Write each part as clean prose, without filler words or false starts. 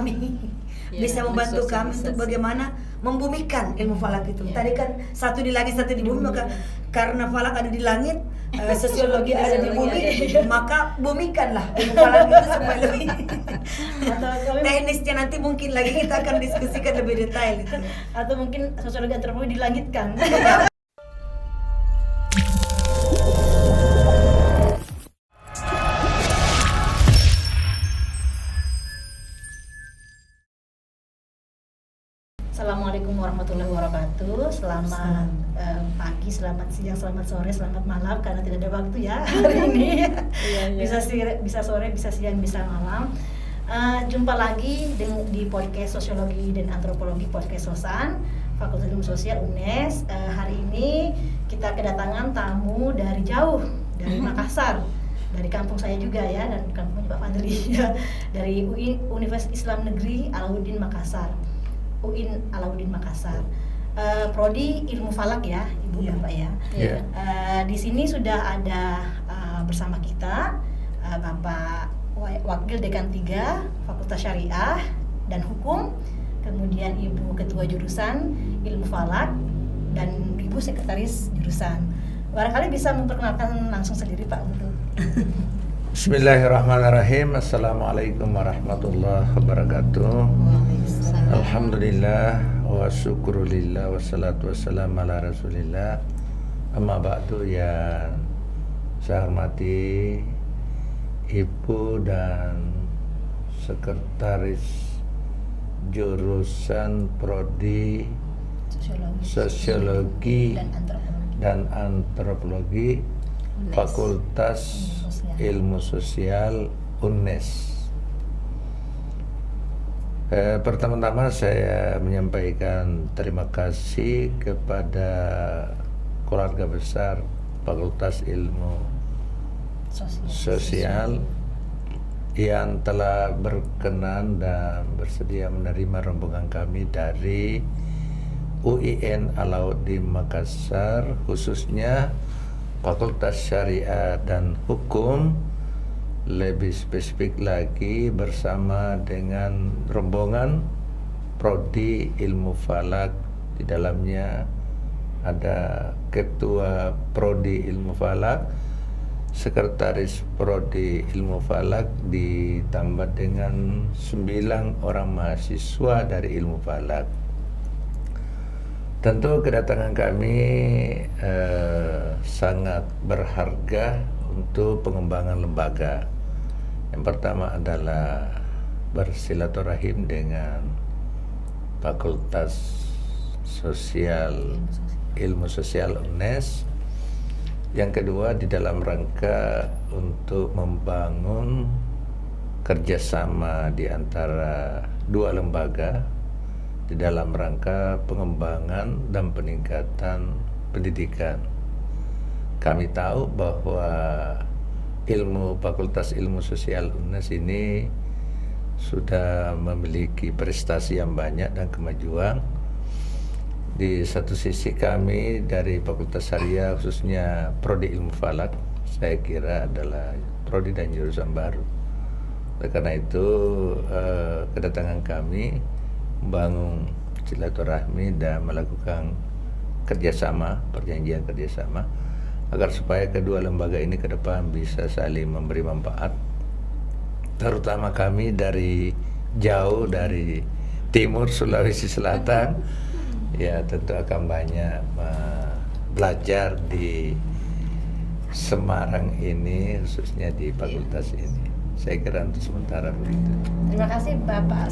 kami, bisa membantu kami untuk bagaimana membumikan ilmu falak itu. Tadi kan satu di langit, satu di bumi, maka karena falak ada di langit, sosiologi ada di bumi, maka bumikanlah ilmu falak itu supaya lebih teknisnya nanti mungkin lagi kita akan diskusikan lebih detail itu. Atau mungkin sosiologi antropologi dilangitkan. Assalamualaikum warahmatullahi wabarakatuh. Selamat pagi, selamat siang, selamat sore, selamat malam, karena tidak ada waktu ya hari ini. Bisa sore, bisa siang, bisa malam. Jumpa lagi di podcast Sosiologi dan Antropologi Podcast Sosan Fakultas Ilmu Sosial UNES. Hari ini kita kedatangan tamu dari jauh, dari Makassar, dari kampung saya juga ya, dan kampungnya Pak Fadli ya, dari Universitas Islam Negeri Alauddin Makassar. UIN Alauddin Makassar, prodi ilmu falak ya, Ibu Bapak ya. Di sini sudah ada bersama kita Bapak Wakil Dekan 3 Fakultas Syariah dan Hukum, kemudian Ibu Ketua Jurusan Ilmu Falak, dan Ibu Sekretaris Jurusan. Barangkali bisa memperkenalkan langsung sendiri Pak untuk. Bismillahirrahmanirrahim. Assalamualaikum warahmatullahi wabarakatuh. Alhamdulillah wa syukurulillah wassalatu wassalamu ala rasulillah. Amma ba'du, ya saya hormati Ibu dan Sekretaris Jurusan Prodi Sosiologi dan Antropologi Fakultas Ilmu Sosial UNES. Pertama-tama saya menyampaikan terima kasih kepada keluarga besar Fakultas Ilmu Sosial yang telah berkenan dan bersedia menerima rombongan kami dari UIN Alauddin Makassar, khususnya Fakultas Syariah dan Hukum, lebih spesifik lagi bersama dengan rombongan Prodi Ilmu Falak. Di dalamnya ada Ketua Prodi Ilmu Falak, Sekretaris Prodi Ilmu Falak, ditambah dengan 9 orang mahasiswa dari Ilmu Falak. Tentu kedatangan kami sangat berharga untuk pengembangan lembaga. Yang pertama adalah bersilaturahim dengan Fakultas Ilmu Sosial UNES. Yang kedua, di dalam rangka untuk membangun kerjasama di antara dua lembaga di dalam rangka pengembangan dan peningkatan pendidikan. Kami tahu bahwa Fakultas Ilmu Sosial UNES ini sudah memiliki prestasi yang banyak dan kemajuan. Di satu sisi kami dari Fakultas Syariah, khususnya Prodi Ilmu Falak, saya kira adalah prodi dan jurusan baru. Oleh karena itu kedatangan kami membangun silaturahmi dan melakukan perjanjian kerjasama agar supaya kedua lembaga ini ke depan bisa saling memberi manfaat, terutama kami dari jauh, dari timur Sulawesi Selatan ya, tentu akan banyak belajar di Semarang ini, khususnya di fakultas ini. Saya kira untuk sementara begitu. Terima kasih Bapak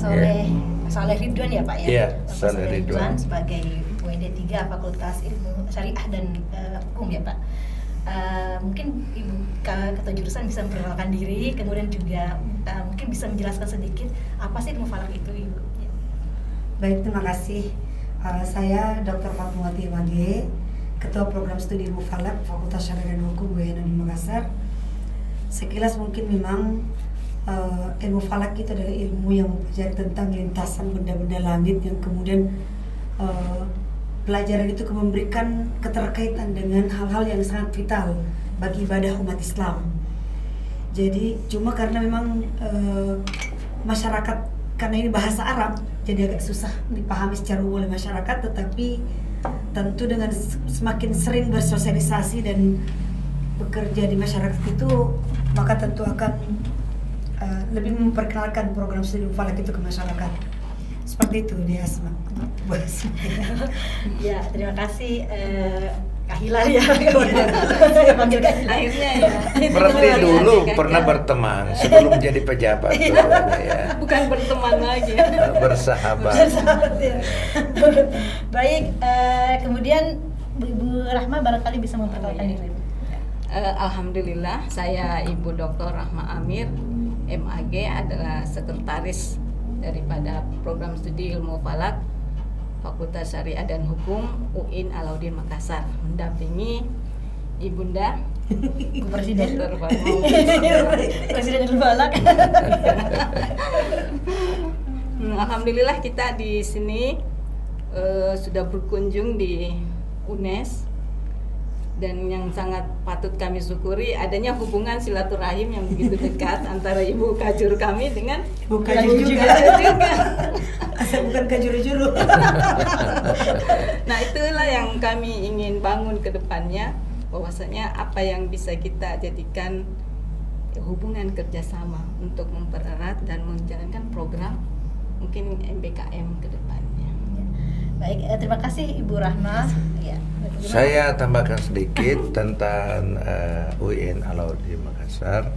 Saleh Ridwan ya Pak ya. Iya, Saleh Ridwan sebagai WD 3 Fakultas Ilmu Syariah dan Hukum ya Pak. Mungkin Ibu Ketua Jurusan bisa memperkenalkan diri, kemudian juga mungkin bisa menjelaskan sedikit apa sih ilmu falak itu Ibu. Ya. Baik, terima kasih. Saya Dr. Fatmawati Mage, Ketua Program Studi Ilmu Falak Fakultas Syariah dan Hukum UIN Alauddin Makassar. Sekilas mungkin memang ilmu falak itu adalah ilmu yang mempelajari tentang lintasan benda-benda langit yang kemudian pelajaran itu memberikan keterkaitan dengan hal-hal yang sangat vital bagi ibadah umat Islam. Jadi cuma karena memang masyarakat karena ini bahasa Arab jadi agak susah dipahami secara umum oleh masyarakat, tetapi tentu dengan semakin sering bersosialisasi dan bekerja di masyarakat itu, maka tentu akan lebih memperkenalkan program studi Mufalak itu ke masyarakat. Seperti itu dia Asma. Ya, terima kasih Kak Hilal ya. Saya panggil Kak Hilal. Akhirnya ya. Berarti dulu pernah berteman sebelum jadi pejabat tuh, ya. Bukan berteman lagi. Bersahabat. Ya. Baik, kemudian Ibu Rahma barangkali bisa memperkenalkan diri. Alhamdulillah, saya Ibu Dr. Rahma Amir, MAG, adalah sekretaris daripada program studi ilmu falak Fakultas Syariah dan Hukum UIN Alauddin Makassar, mendampingi Ibunda Presiden Dr. Farmo. Presiden ilmu falak. Alhamdulillah kita di sini sudah berkunjung di UNES, dan yang sangat patut kami syukuri adanya hubungan silaturahim yang begitu dekat antara Ibu Kajur kami dengan Ibu Kajur juga. Asal bukan kajuru-juru. Nah, itulah yang kami ingin bangun ke depannya, bahwasanya apa yang bisa kita jadikan hubungan kerjasama untuk mempererat dan menjalankan program mungkin MBKM ke depannya. Baik, terima kasih Ibu Rahma. Ya. Saya tambahkan sedikit tentang UIN Alauddin Makassar,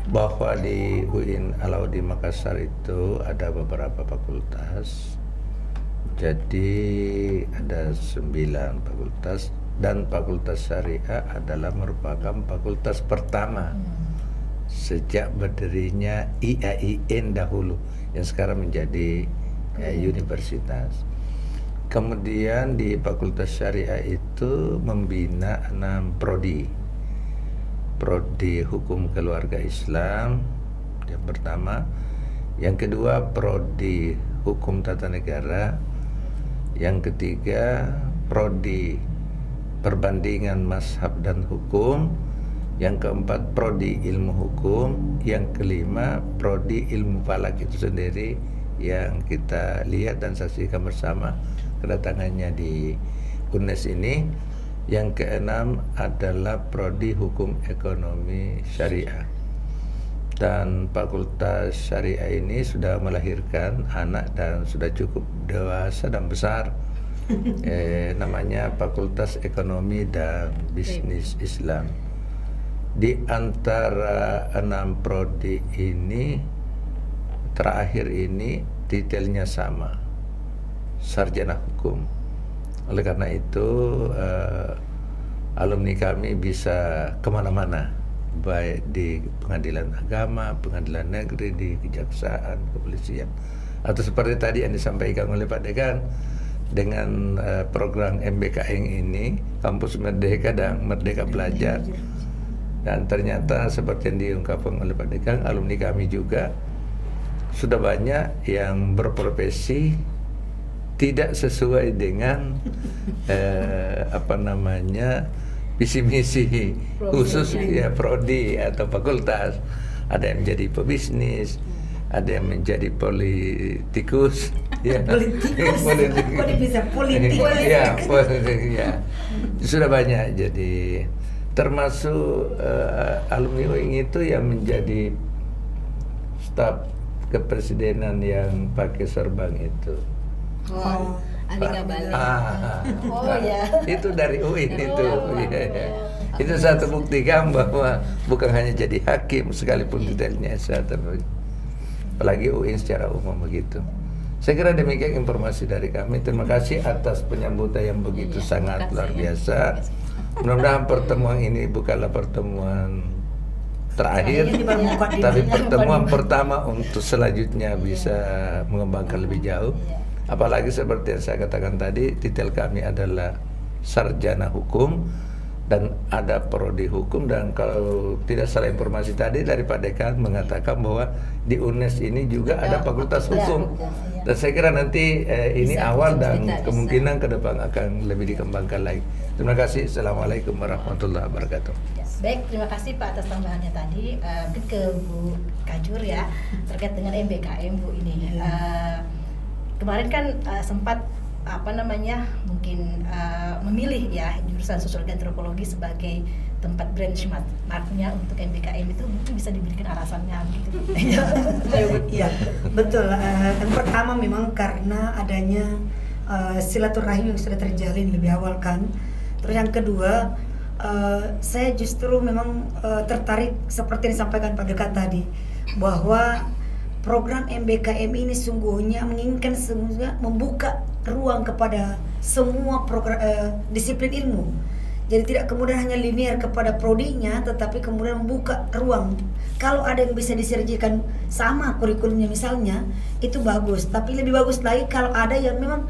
bahwa di UIN Alauddin Makassar itu ada beberapa fakultas. Jadi ada 9 fakultas, dan Fakultas Syariah adalah merupakan fakultas pertama sejak berdirinya IAIN dahulu, yang sekarang menjadi universitas. Kemudian di Fakultas Syariah itu membina 6 prodi. Prodi Hukum Keluarga Islam yang pertama, yang kedua prodi Hukum Tata Negara, yang ketiga prodi Perbandingan Mazhab dan Hukum, yang keempat prodi Ilmu Hukum, yang kelima prodi Ilmu Falak itu sendiri yang kita lihat dan saksikan bersama kedatangannya di UNES ini. Yang keenam adalah prodi Hukum Ekonomi Syariah, dan Fakultas Syariah ini sudah melahirkan anak dan sudah cukup dewasa dan besar. Namanya Fakultas Ekonomi dan Bisnis Islam. Di antara 6 prodi ini, terakhir ini titelnya sama, sarjana hukum. Oleh karena itu alumni kami bisa kemana-mana, baik di pengadilan agama, pengadilan negeri, di kejaksaan, kepolisian, atau seperti tadi yang disampaikan oleh Pak Dekan, dengan program MBKM ini, Kampus Merdeka dan Merdeka Belajar. Dan ternyata seperti yang diungkapkan oleh Pak Dekan, alumni kami juga sudah banyak yang berprofesi tidak sesuai dengan visi misi khusus ya prodi atau fakultas. Ada yang menjadi pebisnis, ada yang menjadi politikus, ya. Politikus. Kok bisa politikus? Ya, ya. Sudah banyak. Jadi termasuk alumni UIN itu yang menjadi staf kepresidenan yang pakai serban itu. Oh, Andika Balik. Oh ya. Itu dari UIN itu. Ya. Itu satu bukti kan bahwa bukan hanya jadi hakim sekalipun titelnya apalagi UIN secara umum begitu. Saya kira demikian informasi dari kami. Terima kasih atas penyambutan yang begitu sangat luar biasa. Mudah-mudahan pertemuan ini bukanlah pertemuan terakhir, tapi pertemuan pertama untuk selanjutnya bisa mengembangkan lebih jauh. Apalagi seperti yang saya katakan tadi, titel kami adalah sarjana hukum dan ada prodi hukum, dan kalau tidak salah informasi tadi dari Pak Dekan mengatakan bahwa di UNES ini juga ada fakultas hukum. Dan saya kira nanti ini awal dan kemungkinan ke depan akan lebih dikembangkan lagi. Terima kasih. Assalamualaikum warahmatullahi wabarakatuh. Baik, terima kasih Pak atas tambahannya tadi. Mungkin ke Bu Kajur ya terkait dengan MBKM Bu ini. Kemarin kan sempat mungkin memilih ya jurusan Sosiologi Antropologi sebagai tempat benchmarknya untuk MBKM itu, mungkin bisa diberikan alasannya gitu. Iya, betul. Yang pertama memang karena adanya silaturahim yang sudah terjalin lebih awal kan. Terus yang kedua, saya justru memang tertarik seperti yang disampaikan Pak Dekan tadi, bahwa program MBKM ini sungguhnya menginginkan semua membuka ruang kepada semua disiplin ilmu. Jadi tidak kemudian hanya linear kepada prodinya, tetapi kemudian membuka ruang. Kalau ada yang bisa diserjikan sama kurikulumnya misalnya, itu bagus. Tapi lebih bagus lagi kalau ada yang memang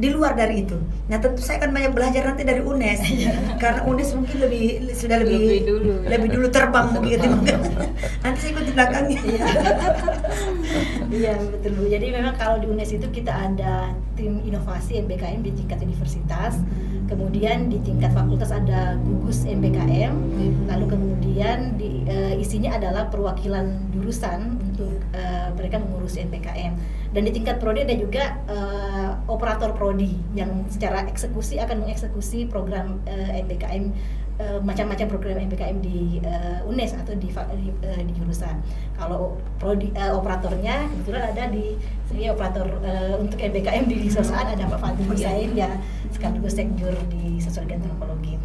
di luar dari itu. Nah tentu saya akan banyak belajar nanti dari UNES, karena UNES mungkin lebih dulu terbang begitu. Nanti saya ikut di belakangnya. Iya betul Bu. Jadi memang kalau di UNES itu kita ada tim inovasi MBKM di tingkat universitas, kemudian di tingkat fakultas ada gugus MBKM, lalu kemudian isinya adalah perwakilan jurusan untuk mereka mengurusi MBKM. Dan di tingkat prodi ada juga operator prodi yang secara eksekusi akan mengeksekusi program MBKM, macam-macam program MBKM di UNES atau di jurusan. Kalau prodi operatornya kebetulan ada di sini operator untuk MBKM di Sosaan ada Pak Fatul Husain ya, sekaligus sekjur di Sosiologi Antropologi.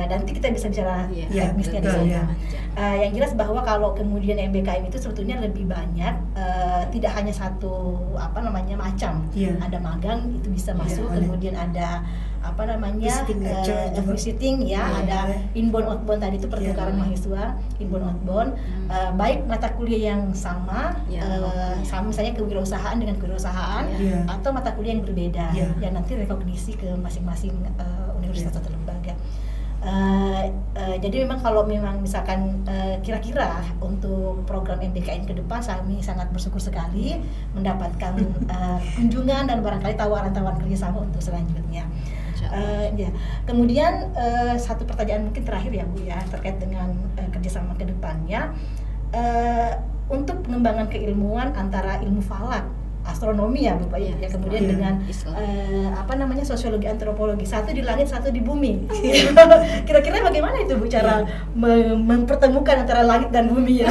Nanti kita bisa bicara teknisnya di sana. Yang jelas bahwa kalau kemudian MBKM itu sebetulnya lebih banyak, tidak hanya satu macam. Ada magang itu bisa masuk, kemudian ada visiting ya, ada inbound outbound tadi itu pertukaran mahasiswa, inbound outbound, baik mata kuliah yang sama, sama misalnya kewirausahaan dengan kewirausahaan, atau mata kuliah yang berbeda yang nanti rekognisi ke masing-masing universitas atau lembaga. Jadi memang kalau misalkan kira-kira untuk program MBKM ke depan, kami sangat bersyukur sekali mendapatkan kunjungan dan barangkali tawaran-tawaran kerjasama untuk selanjutnya. Kemudian satu pertanyaan mungkin terakhir ya Bu ya, terkait dengan kerjasama ke depannya, untuk pengembangan keilmuan antara ilmu falak, astronomi ya Bapak ya, kemudian dengan sosiologi antropologi, satu di langit satu di bumi. Kira-kira bagaimana itu Bu cara mempertemukan antara langit dan bumi ya?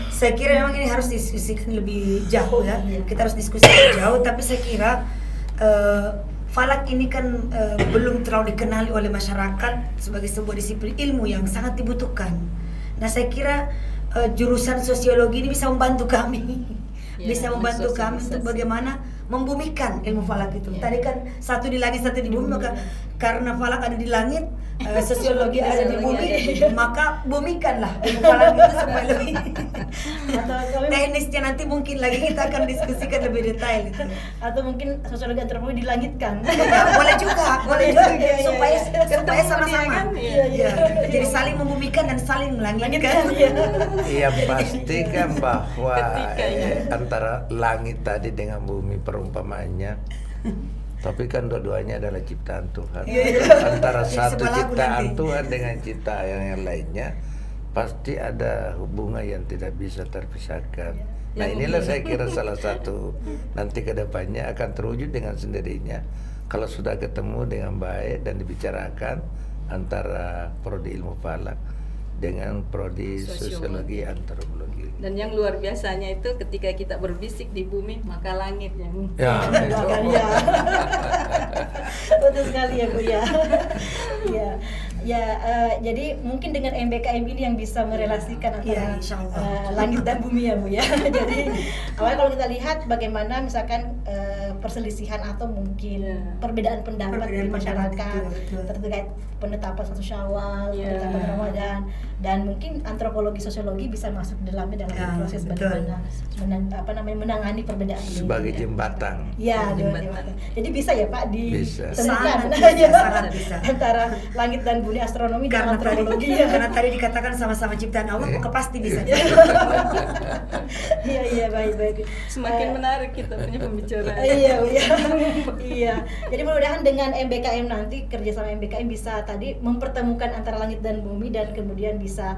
Saya kira memang ini harus diskusikan lebih jauh ya. Kita harus diskusi lebih jauh, tapi saya kira falak ini kan belum terlalu dikenali oleh masyarakat sebagai sebuah disiplin ilmu yang sangat dibutuhkan. Nah saya kira jurusan sosiologi ini bisa membantu kami. Bisa membantu kami untuk bagaimana membumikan ilmu falak itu. Tadi kan satu di langit satu di bumi, maka karena falak ada di langit, sosiologi ada di bumi, maka bumikanlah ilmu falak itu supaya lebih teknisnya nanti mungkin lagi kita akan diskusikan lebih detail itu. Atau mungkin sosiologi antropologi dilangitkan. Boleh juga supaya sama-sama. Jadi saling membumikan dan saling melangitkan. Iya pasti kan bahwa antara langit tadi dengan bumi perumpamannya, tapi kan dua-duanya adalah ciptaan Tuhan. Antara satu ciptaan Tuhan dengan ciptaan yang lainnya pasti ada hubungan yang tidak bisa terpisahkan. Nah inilah saya kira salah satu nanti ke depannya akan terwujud dengan sendirinya kalau sudah ketemu dengan baik dan dibicarakan antara prodi ilmu falak dengan prodi sosiologi antropologi. Dan yang luar biasanya itu ketika kita berbisik di bumi maka langit yang betul sekali ya Bu ya. Jadi mungkin dengan MBKM ini yang bisa merelasikan antara langit dan bumi ya Bu ya. Jadi awalnya kalau kita lihat bagaimana misalkan perselisihan atau mungkin perbedaan pendapat di masyarakat terkait penetapan 1 Syawal, penetapan Ramadan, dan mungkin antropologi sosiologi bisa masuk dalamnya dalam Ya, proses betul. bagaimana menangani perbedaan ini. Sebagai jembatan. Ya, Jembatan. jadi bisa ya Pak Bisa. Sangat bisa, Ya. sangat bisa. Antara langit dan bumi, astronomi dan Karena tadi, antropologi ya. karena tadi dikatakan sama-sama ciptaan Allah, maka pasti bisa. Iya, baik. Semakin Eh, menarik kita punya pembicaraan. Iya. Jadi mudah-mudahan dengan MBKM nanti, kerjasama MBKM bisa tadi mempertemukan antara langit dan bumi dan kemudian bisa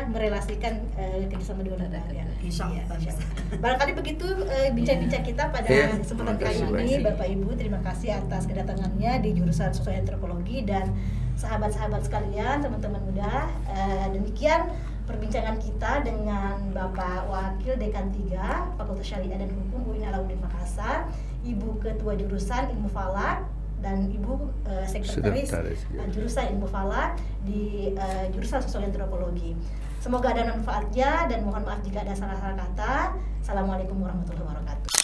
merelasikan kerjasama dua negara. Insya Allah. Insya Allah. Barangkali begitu bincang-bincang kita pada Iya, kesempatan terima kali kasih ini, banyak. Bapak Ibu, terima kasih atas kedatangannya di jurusan Sosial Antropologi dan sahabat-sahabat sekalian, teman-teman muda. Demikian perbincangan kita dengan Bapak Wakil Dekan 3 Fakultas Syariah dan Hukum UIN Alauddin Makassar, Ibu Ketua Jurusan Ilmu Falak, dan Ibu Sekretaris Sekretaris, ya. Jurusan Ilmu Falak di Jurusan Sosial Antropologi. Semoga ada manfaatnya dan mohon maaf jika ada salah-salah kata. Assalamualaikum warahmatullahi wabarakatuh.